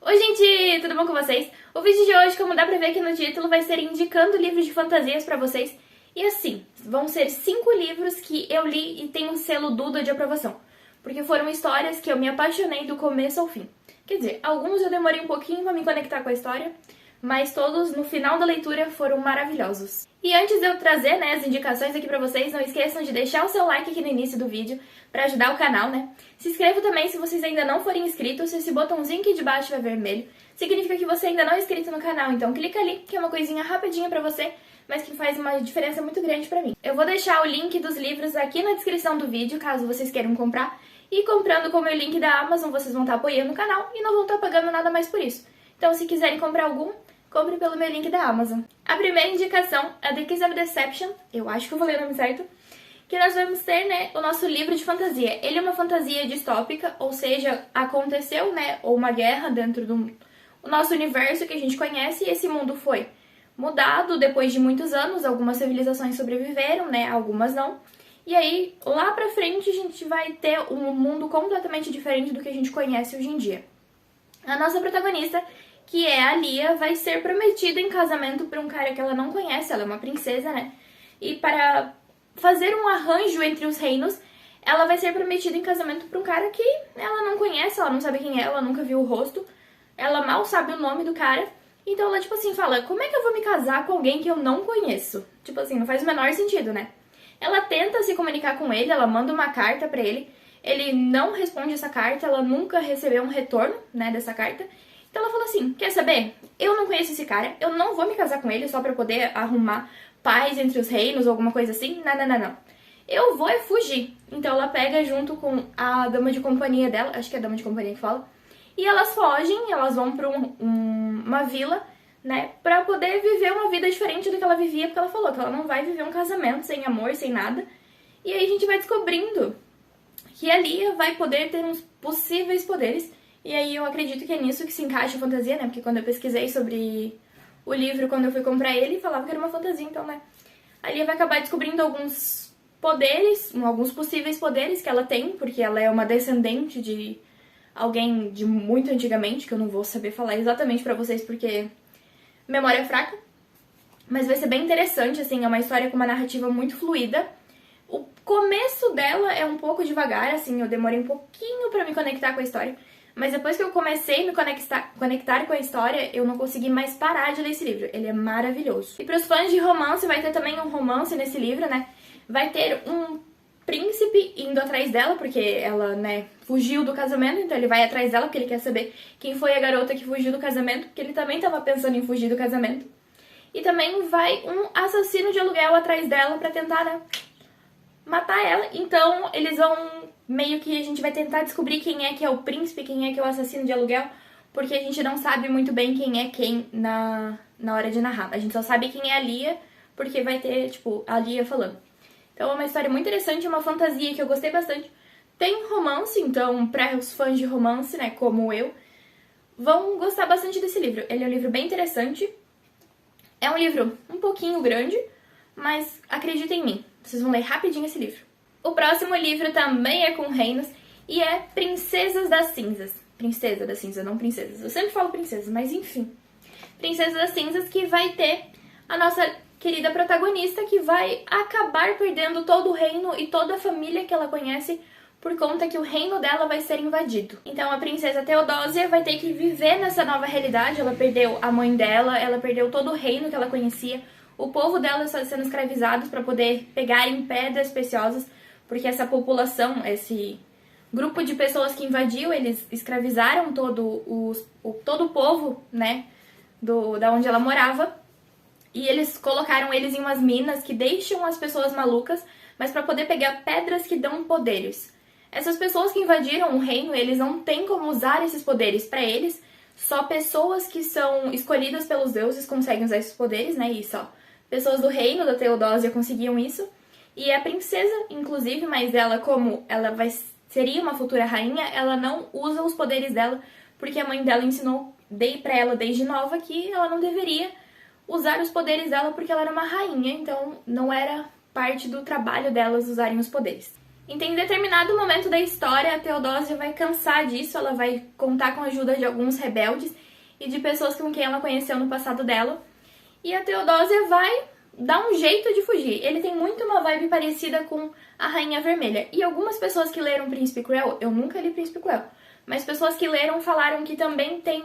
Oi gente, tudo bom com vocês? O vídeo de hoje, como dá pra ver aqui no título, vai ser indicando livros de fantasias pra vocês. E assim, vão ser 5 livros que eu li e tem um selo Duda de aprovação. Porque foram histórias que eu me apaixonei do começo ao fim. Quer dizer, alguns eu demorei um pouquinho pra me conectar com a história, mas todos, no final da leitura, foram maravilhosos. E antes de eu trazer, as indicações aqui pra vocês, não esqueçam de deixar o seu like aqui no início do vídeo pra ajudar o canal, Se inscreva também se vocês ainda não forem inscritos, esse botãozinho aqui de baixo estiver vermelho, significa que você ainda não é inscrito no canal, então clica ali, que é uma coisinha rapidinha pra você, mas que faz uma diferença muito grande pra mim. Eu vou deixar o link dos livros aqui na descrição do vídeo, caso vocês queiram comprar, e comprando com o meu link da Amazon, vocês vão estar apoiando o canal e não vão estar pagando nada mais por isso. Então, se quiserem comprar algum, compre pelo meu link da Amazon. A primeira indicação é The Kiss of Deception, eu acho que eu falei o nome certo, que nós vamos ter, o nosso livro de fantasia. Ele é uma fantasia distópica, ou seja, aconteceu, ou uma guerra dentro do nosso universo que a gente conhece, e esse mundo foi mudado depois de muitos anos, algumas civilizações sobreviveram, algumas não. E aí, lá pra frente, a gente vai ter um mundo completamente diferente do que a gente conhece hoje em dia. A nossa protagonista, que é a Lia, vai ser prometida em casamento por um cara que ela não conhece, ela é uma princesa, E para fazer um arranjo entre os reinos, ela vai ser prometida em casamento por um cara que ela não conhece, ela não sabe quem é, ela nunca viu o rosto, ela mal sabe o nome do cara. Então ela, fala, como é que eu vou me casar com alguém que eu não conheço? Não faz o menor sentido, Ela tenta se comunicar com ele, ela manda uma carta pra ele não responde essa carta, ela nunca recebeu um retorno, dessa carta. Então ela fala assim, quer saber? Eu não conheço esse cara, eu não vou me casar com ele só pra poder arrumar paz entre os reinos ou alguma coisa assim. Não. Eu vou fugir. Então ela pega junto com a dama de companhia dela, acho que é a dama de companhia que fala, e elas fogem, elas vão pra uma vila, pra poder viver uma vida diferente do que ela vivia, porque ela falou que ela não vai viver um casamento sem amor, sem nada. E aí a gente vai descobrindo que a Lia vai poder ter uns possíveis poderes. E aí eu acredito que é nisso que se encaixa a fantasia, Porque quando eu pesquisei sobre o livro, quando eu fui comprar ele, falava que era uma fantasia, então, A Lia vai acabar descobrindo alguns poderes, alguns possíveis poderes que ela tem, porque ela é uma descendente de alguém de muito antigamente, que eu não vou saber falar exatamente pra vocês, porque memória é fraca. Mas vai ser bem interessante, é uma história com uma narrativa muito fluida. O começo dela é um pouco devagar, eu demorei um pouquinho pra me conectar com a história. Mas depois que eu comecei a me conectar com a história, eu não consegui mais parar de ler esse livro. Ele é maravilhoso. E para os fãs de romance, vai ter também um romance nesse livro, Vai ter um príncipe indo atrás dela, porque ela, fugiu do casamento, então ele vai atrás dela, porque ele quer saber quem foi a garota que fugiu do casamento, porque ele também estava pensando em fugir do casamento. E também vai um assassino de aluguel atrás dela pra tentar, matar ela. Então eles vão meio que a gente vai tentar descobrir quem é que é o príncipe, quem é que é o assassino de aluguel, porque a gente não sabe muito bem quem é quem na hora de narrar. A gente só sabe quem é a Lia, porque vai ter, a Lia falando. Então é uma história muito interessante, uma fantasia que eu gostei bastante. Tem romance, então para os fãs de romance, como eu, vão gostar bastante desse livro. Ele é um livro bem interessante. É um livro um pouquinho grande, mas acreditem em mim, vocês vão ler rapidinho esse livro. O próximo livro também é com reinos e é Princesas das Cinzas. Princesa das Cinzas, não princesas. Eu sempre falo princesas, mas enfim. Princesas das Cinzas, que vai ter a nossa querida protagonista que vai acabar perdendo todo o reino e toda a família que ela conhece por conta que o reino dela vai ser invadido. Então a princesa Teodósia vai ter que viver nessa nova realidade. Ela perdeu a mãe dela, ela perdeu todo o reino que ela conhecia. O povo dela está sendo escravizados para poder pegarem pedras preciosas, porque essa população, esse grupo de pessoas que invadiu, eles escravizaram todo o povo, da onde ela morava, e eles colocaram eles em umas minas que deixam as pessoas malucas, mas para poder pegar pedras que dão poderes. Essas pessoas que invadiram o reino, eles não têm como usar esses poderes para eles, só pessoas que são escolhidas pelos deuses conseguem usar esses poderes, e só pessoas do reino da Teodósia conseguiam isso. E a princesa, inclusive, mas ela, como ela seria uma futura rainha, ela não usa os poderes dela, porque a mãe dela ensinou pra ela desde nova que ela não deveria usar os poderes dela porque ela era uma rainha, então não era parte do trabalho delas usarem os poderes. Então, em determinado momento da história, a Theodosia vai cansar disso, ela vai contar com a ajuda de alguns rebeldes e de pessoas com quem ela conheceu no passado dela. E a Theodosia vai dar um jeito de fugir. Ele tem muito uma vibe parecida com a Rainha Vermelha. E algumas pessoas que leram Príncipe Cruel, eu nunca li Príncipe Cruel, mas pessoas que leram falaram que também tem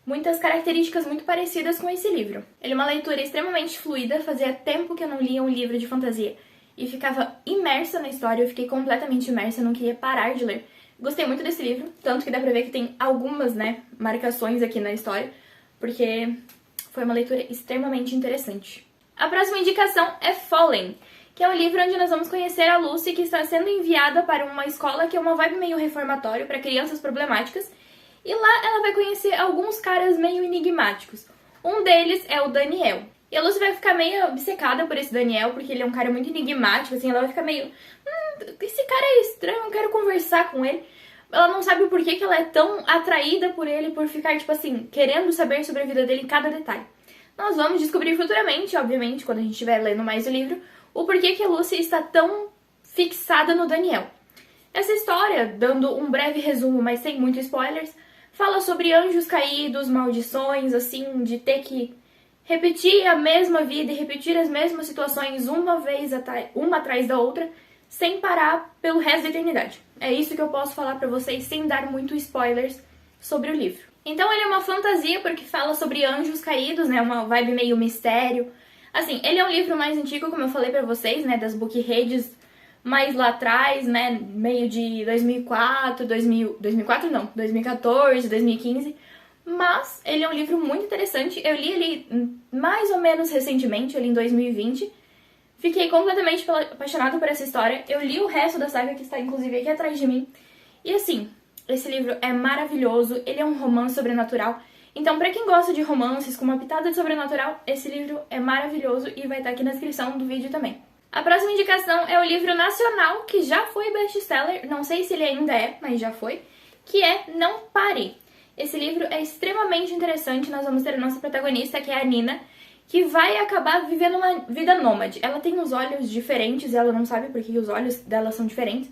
muitas características muito parecidas com esse livro. Ele é uma leitura extremamente fluida, fazia tempo que eu não lia um livro de fantasia e ficava imersa na história, eu fiquei completamente imersa, não queria parar de ler. Gostei muito desse livro, tanto que dá pra ver que tem algumas, marcações aqui na história, porque foi uma leitura extremamente interessante. A próxima indicação é Fallen, que é o livro onde nós vamos conhecer a Lucy, que está sendo enviada para uma escola que é uma vibe meio reformatório para crianças problemáticas, e lá ela vai conhecer alguns caras meio enigmáticos. Um deles é o Daniel. E a Lucy vai ficar meio obcecada por esse Daniel, porque ele é um cara muito enigmático, assim, ela vai ficar meio... esse cara é estranho, eu quero conversar com ele. Ela não sabe o porquê que ela é tão atraída por ele, por ficar, tipo assim, querendo saber sobre a vida dele em cada detalhe. Nós vamos descobrir futuramente, obviamente, quando a gente estiver lendo mais o livro, o porquê que a Lucy está tão fixada no Daniel. Essa história, dando um breve resumo, mas sem muitos spoilers, fala sobre anjos caídos, maldições, assim, de ter que repetir a mesma vida e repetir as mesmas situações uma atrás da outra, sem parar pelo resto da eternidade. É isso que eu posso falar pra vocês sem dar muitos spoilers sobre o livro. Então ele é uma fantasia porque fala sobre anjos caídos, uma vibe meio mistério. Assim, ele é um livro mais antigo, como eu falei pra vocês, das book redes mais lá atrás, meio de 2014, 2015. Mas ele é um livro muito interessante. Eu li ele mais ou menos recentemente, eu li em 2020. Fiquei completamente apaixonada por essa história. Eu li o resto da saga, que está inclusive aqui atrás de mim. E assim, esse livro é maravilhoso. Ele é um romance sobrenatural. Então, pra quem gosta de romances com uma pitada de sobrenatural, esse livro é maravilhoso e vai estar aqui na descrição do vídeo também. A próxima indicação é o livro nacional, que já foi best-seller. Não sei se ele ainda é, mas já foi. Que é Não Pare. Esse livro é extremamente interessante. Nós vamos ter a nossa protagonista, que é a Nina, que vai acabar vivendo uma vida nômade. Ela tem os olhos diferentes, ela não sabe por que os olhos dela são diferentes.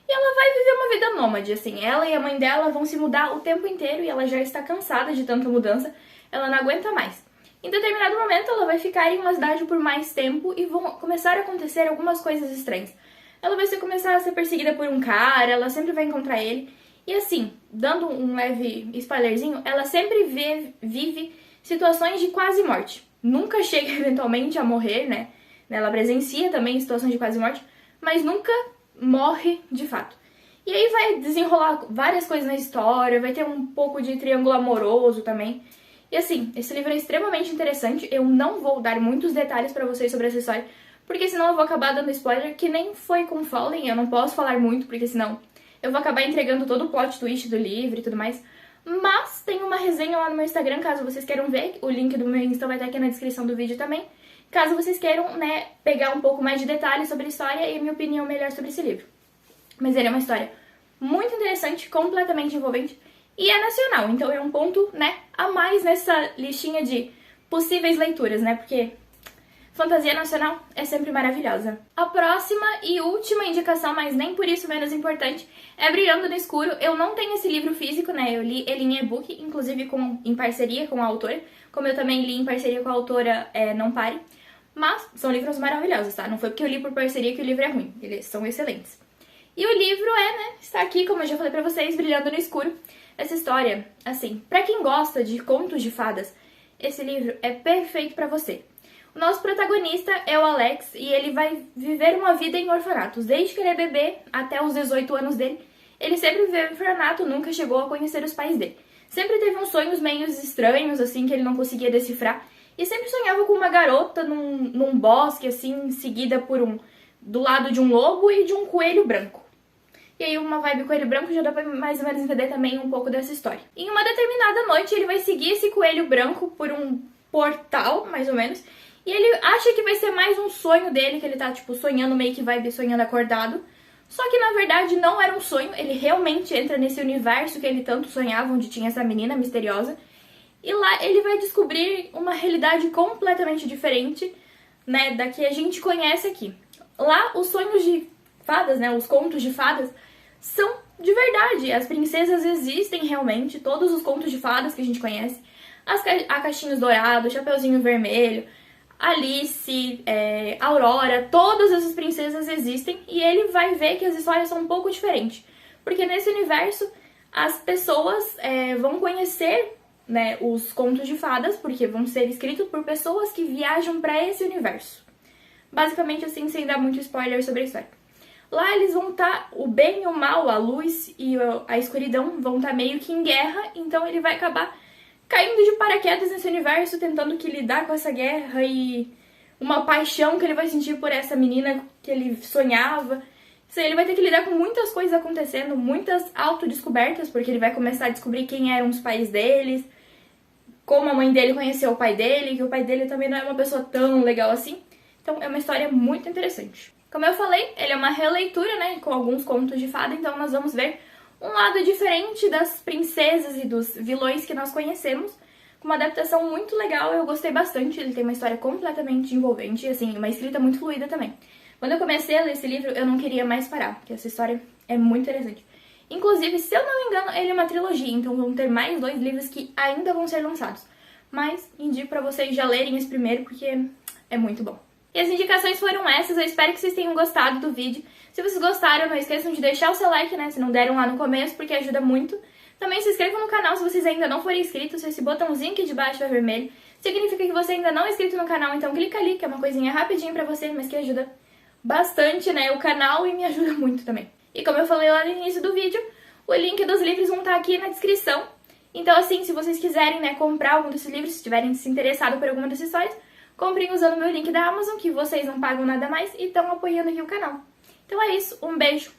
E ela vai viver uma vida nômade, assim. Ela e a mãe dela vão se mudar o tempo inteiro e ela já está cansada de tanta mudança. Ela não aguenta mais. Em determinado momento, ela vai ficar em uma cidade por mais tempo e vão começar a acontecer algumas coisas estranhas. Ela vai começar a ser perseguida por um cara, ela sempre vai encontrar ele. E assim, dando um leve spoilerzinho, ela sempre vive situações de quase morte. Nunca chega eventualmente a morrer, Ela presencia também situações de quase morte, mas nunca morre de fato. E aí vai desenrolar várias coisas na história, vai ter um pouco de triângulo amoroso também. E assim, esse livro é extremamente interessante. Eu não vou dar muitos detalhes pra vocês sobre essa história, porque senão eu vou acabar dando spoiler, que nem foi com Fallen. Eu não posso falar muito, porque senão eu vou acabar entregando todo o plot twist do livro e tudo mais. Mas tem uma resenha lá no meu Instagram, caso vocês queiram ver. O link do meu Insta vai estar aqui na descrição do vídeo também. Caso vocês queiram, pegar um pouco mais de detalhes sobre a história e a minha opinião melhor sobre esse livro. Mas ele é uma história muito interessante, completamente envolvente. E é nacional, então é um ponto, a mais nessa listinha de possíveis leituras, Porque fantasia nacional é sempre maravilhosa. A próxima e última indicação, mas nem por isso menos importante, é Brilhando no Escuro. Eu não tenho esse livro físico, Eu li ele em e-book, inclusive em parceria com a autora, como eu também li em parceria com a autora Não Pare. Mas são livros maravilhosos, tá? Não foi porque eu li por parceria que o livro é ruim, eles são excelentes. E o livro está aqui, como eu já falei pra vocês, Brilhando no Escuro. Essa história, assim, pra quem gosta de contos de fadas, esse livro é perfeito pra você. O nosso protagonista é o Alex e ele vai viver uma vida em orfanatos. Desde que ele é bebê até os 18 anos dele, ele sempre viveu em orfanato, nunca chegou a conhecer os pais dele. Sempre teve uns sonhos meio estranhos, assim, que ele não conseguia decifrar. E sempre sonhava com uma garota num bosque, assim, seguida do lado de um lobo e de um coelho branco. E aí uma vibe coelho branco já dá pra mais ou menos entender também um pouco dessa história. Em uma determinada noite ele vai seguir esse coelho branco por um portal, mais ou menos, e ele acha que vai ser mais um sonho dele, que ele tá, sonhando meio que vibe sonhando acordado. Só que, na verdade, não era um sonho. Ele realmente entra nesse universo que ele tanto sonhava, onde tinha essa menina misteriosa. E lá ele vai descobrir uma realidade completamente diferente, da que a gente conhece aqui. Lá, os sonhos de fadas, né, os contos de fadas, são de verdade. As princesas existem realmente, todos os contos de fadas que a gente conhece. A Caixinhos Dourado, Chapeuzinho Vermelho, Alice, Aurora, todas essas princesas existem e ele vai ver que as histórias são um pouco diferentes. Porque nesse universo as pessoas vão conhecer, né, os contos de fadas, porque vão ser escritos por pessoas que viajam para esse universo. Basicamente assim, sem dar muito spoiler sobre a história. Lá eles vão estar, o bem e o mal, a luz e a escuridão vão estar meio que em guerra, então ele vai acabar caindo de paraquedas nesse universo, tentando que lidar com essa guerra e uma paixão que ele vai sentir por essa menina que ele sonhava. Ele vai ter que lidar com muitas coisas acontecendo, muitas autodescobertas, porque ele vai começar a descobrir quem eram os pais deles, como a mãe dele conheceu o pai dele, que o pai dele também não é uma pessoa tão legal assim. Então é uma história muito interessante. Como eu falei, ele é uma releitura, né, com alguns contos de fada, então nós vamos ver um lado diferente das princesas e dos vilões que nós conhecemos, com uma adaptação muito legal, eu gostei bastante, ele tem uma história completamente envolvente, assim, uma escrita muito fluida também. Quando eu comecei a ler esse livro, eu não queria mais parar, porque essa história é muito interessante. Inclusive, se eu não me engano, ele é uma trilogia, então vão ter mais 2 livros que ainda vão ser lançados. Mas indico pra vocês já lerem esse primeiro, porque é muito bom. E as indicações foram essas, eu espero que vocês tenham gostado do vídeo. Se vocês gostaram, não esqueçam de deixar o seu like, né, se não deram lá no começo, porque ajuda muito. Também se inscrevam no canal se vocês ainda não forem inscritos, esse botãozinho aqui de baixo é vermelho. Significa que você ainda não é inscrito no canal, então clica ali, que é uma coisinha rapidinho pra você, mas que ajuda bastante, né, o canal e me ajuda muito também. E como eu falei lá no início do vídeo, o link dos livros vão estar aqui na descrição. Então assim, se vocês quiserem, né, comprar algum desses livros, se tiverem se interessado por alguma dessas histórias, comprem usando o meu link da Amazon, que vocês não pagam nada mais e estão apoiando aqui o canal. Então é isso, um beijo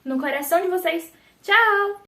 no coração de vocês, tchau!